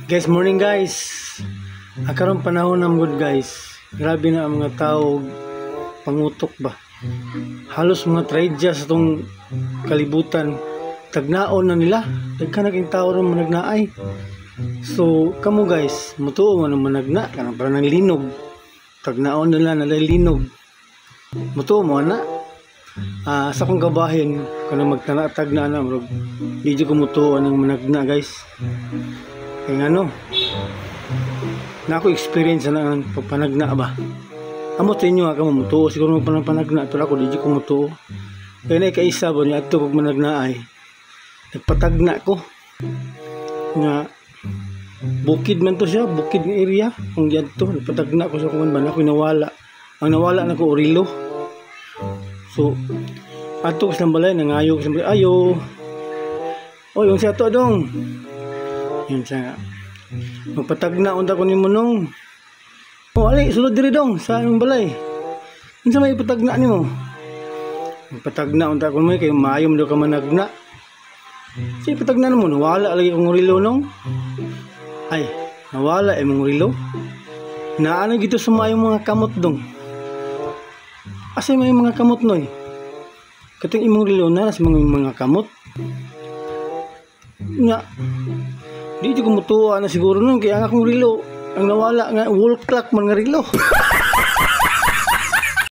Guys, morning guys. Karon panahon na good guys. Grabe na ang mga tao pangutok ba. Halos mga tragedya sa tong kalibutan. Tagnaon na nila. Daghan naging tao ron managnaay. So, kamo guys, mutuo man ang managna kana para nang linog. Tagnaon nila na linog. Mutuo mo na. Sa kong kabahin kana magtanatag na murag di jud ko mutuo ang managna guys. Kaya ano, na ako experience na ang pagpanagna ba. Amo sa inyo ako mutuo siguro ng panagna to ako di ko mutuo. Kaya na kaisa ba niya ato pag managna ay nagpatagna ko nga bukid man to siya, bukid ng area kung diyan to nagpatagna ko sa kuan ba ako nawala. Ang nawala na ko orilo. So ato sa balay nangayo sa balay ayo. Oy, yung sa to dong. Yun siya. Magpatagna unta ko ni Munong. Oh, ali, sulod diri dong sa imong balay. Unsa may ipatagna nimo? Magpatagna unta ko may kay maayom daw ka managna. Si patagna mo nawala lagi kong rilo nong. Ay, nawala imong rilo. Naano gito sa maayong mga kamot dong. Asa may mga kamot noy? Kating imong rilo na sa mga kamot. Nya di ko mutuwa na siguro nun kaya nga akong rilo ang nawala nga wall clock man nga rilo.